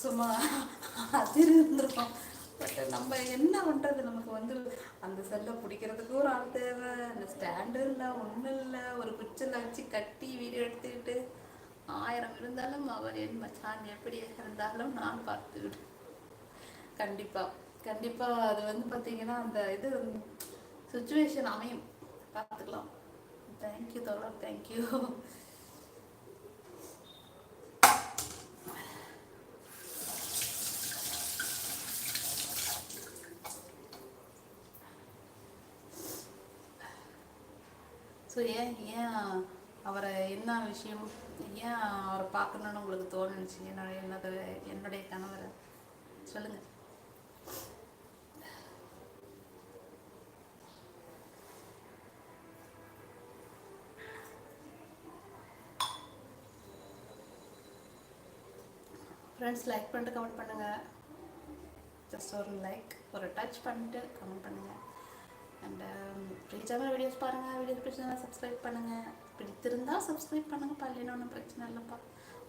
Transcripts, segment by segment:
சும்மா அதிர்ந்துருக்கோம். பட் நம்ம என்ன பண்ணுறது, நமக்கு வந்து அந்த செல்லை பிடிக்கிறதுக்கு ஒரு ஆள் தேவை, அந்த ஸ்டாண்டு இல்லை ஒன்றும் இல்லை, ஒரு குச்சில் வச்சு கட்டி வீடியோ எடுத்துக்கிட்டு 1000 இருந்தாலும் அவர் என் மச்சான் எப்படி இருந்தாலும் நான் பார்த்துக்கிட்டு கண்டிப்பாக கண்டிப்பாக அது வந்து பார்த்தீங்கன்னா அந்த இது சுச்சுவேஷன் அமையும், பார்த்துக்கலாம். தேங்க்யூ தோழர், தேங்க்யூ. ஸோ ஏன் ஏன் அவரை என்ன விஷயம், ஏன் அவரை பார்க்கணுன்னு உங்களுக்கு தோணுச்சு? என்னுடைய கணவரை சொல்லுங்கள். ஃப்ரெண்ட்ஸ் லைக் பண்ணிட்டு கமெண்ட் பண்ணுங்கள். ஜஸ்ட் ஒரு லைக், ஒரு டச் பண்ணிட்டு கமெண்ட் பண்ணுங்கள். அண்ட் பிடிச்சாமல் வீடியோஸ் பாருங்கள், வீடியோஸ் பிடிச்சா சப்ஸ்கிரைப் பண்ணுங்கள். பிடித்திருந்தால் சப்ஸ்கிரைப் பண்ணுங்கப்பா, இல்லைன்னு ஒன்றும் பிரச்சனை இல்லைப்பா.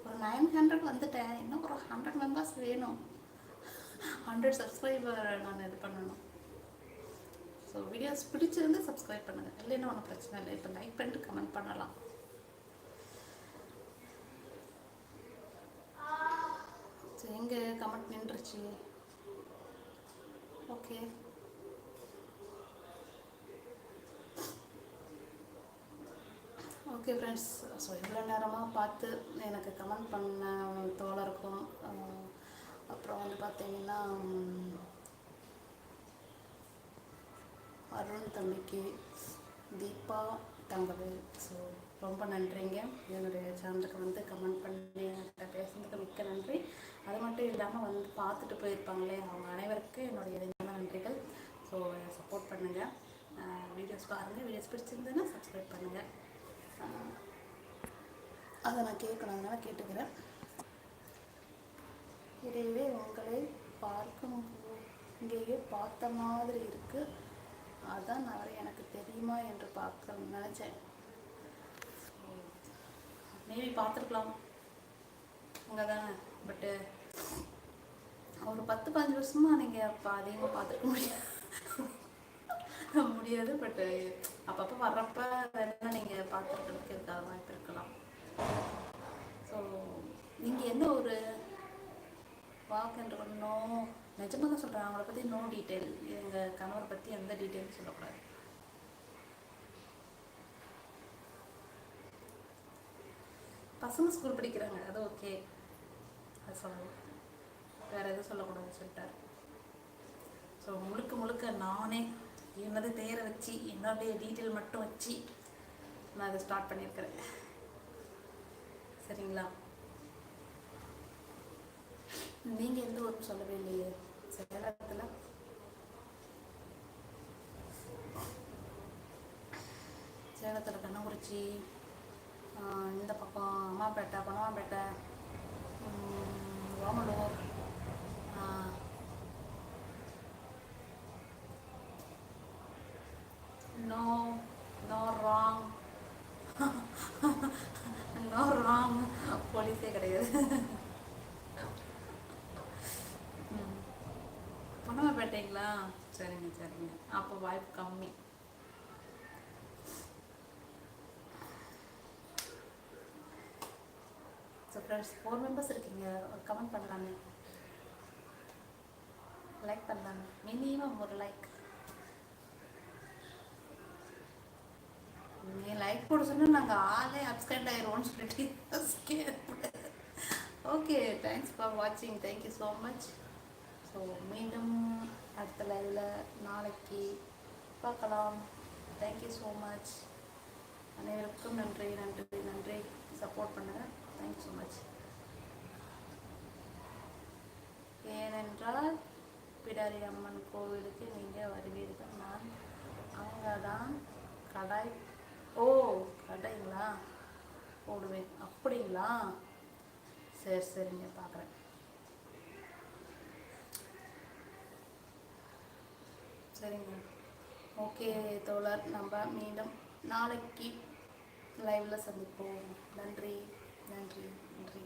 ஒரு 900 வந்துட்டேன், இன்னும் ஒரு 100 மெம்பர்ஸ் வேணும். 100 சப்ஸ்கிரைபர் நான் இது பண்ணணும். ஸோ வீடியோஸ் பிடிச்சிருந்து சப்ஸ்கிரைப் பண்ணுங்கள், இல்லைன்னா ஒன்றும் பிரச்சனை இல்லை. இப்போ லைக் பண்ணிட்டு கமெண்ட் பண்ணலாம். ஸோ எங்கே கமெண்ட் நின்றுச்சு? Okay, okay friends. ஸோ இவ்வளோ நேரமாக பார்த்து எனக்கு கமெண்ட் பண்ண தோழருக்கும், அப்புறம் வந்து பார்த்தீங்கன்னா அருண் தம்பிக்கு, தீபா தங்கவேல், ஸோ ரொம்ப நன்றிங்க. என்னுடைய சேனலுக்கு வந்து கமெண்ட் பண்ணி என்கிட்ட பேசுனதுக்கு மிக்க நன்றி. அது மட்டும் இல்லாமல் வந்து பார்த்துட்டு போயிருப்பாங்களே, அவங்க அனைவருக்கும் என்னுடைய இணையான நன்றிகள். ஸோ சப்போர்ட் பண்ணுங்கள், வீடியோஸ் பாருங்கள், வீடியோஸ் பிடிச்சிருந்ததுன்னா சப்ஸ்கிரைப் பண்ணுங்கள். அதை நான் கேட்கணும், அதனால் கேட்டுக்கிறேன். இடையே உங்களை பார்க்கும் இங்கேயே பார்த்த மாதிரி இருக்குது, அதான் அவர் எனக்கு தெரியுமா என்று பார்க்க நினச்சேன். மேபி பார்த்துருக்கலாம் அங்கே தானே, பட்டு ஒரு 10-15 வருஷமாக நீங்கள் அதிகமாக பார்த்துருக்க முடியாது. பட்டு அப்பப்போ வர்றப்ப வேணால் நீங்கள் பார்த்துருக்கிறதுக்கு இருக்காத வாய்ப்பு இருக்கலாம். ஸோ நீங்கள் எந்த ஒரு வாக்கு என்று ஒன்றும் நிஜமாக தான் சொல்கிறேன், அவங்கள பற்றி நோ டீட்டெயில், எங்கள் கணவரை பற்றி எந்த டீட்டெயிலும் சொல்லக்கூடாது. பசங்க ஸ்கூல் படிக்கிறாங்க, அது ஓகே, அது சொல்லலாம், வேறு எதுவும் சொல்லக்கூடாதுன்னு சொல்லிட்டார். ஸோ முழுக்க முழுக்க நானே என்னது தேரை வச்சு என்னுடைய டீட்டெயில் மட்டும் வச்சு நான் அதை ஸ்டார்ட் பண்ணியிருக்கிறேன். சரிங்களா? நீங்கள் எந்த ஊருக்கு சொல்லவே இல்லையே? சேலத்தில் கண்ணங்குறிச்சி, இந்த பக்கம் Ammapettai, Panavampettai, Omalur, no no wrong no wrong, போலீஸே கிடையாது. பனவாம்பேட்டைங்களா? சரிங்க சரிங்க, அப்போ வாய்ப்பு கம்மி. ஸோ ஃப்ரெண்ட்ஸ் 4 மெம்பர்ஸ் இருக்கீங்க, கமெண்ட் பண்ணலாமே, லைக் பண்ணலாமே, மினிமம் ஒரு லைக். நீ லைக் போட சொன்னால் நாங்கள் ஆளே அப்ஸ்கண்ட் ஆயிடுவோம்னு சொல்லிட்டு. ஓகே, தேங்க்ஸ் ஃபார் வாட்சிங், தேங்க்யூ ஸோ மச். ஸோ மீண்டும் அடுத்த லைவில் நாளைக்கு பார்க்கலாம். Thank you so much. அனைவருக்கும் நன்றி நன்றி நன்றி, சப்போர்ட் பண்ணுங்கள். Thank you so much. ஏனென்றால் பிடாரி அம்மன் கோவிலுக்கு நீங்கள் வருவீர்கள், நான் அங்கே தான் கடாய் கடைங்களா போடுவேன். அப்படிங்களா? சரி சரிங்க, பார்க்குறேன். சரிங்க, ஓகே தோழர், நம்ம மீண்டும் நாளைக்கு லைவில் சந்திப்போம். நன்றி நன்றி நன்றி.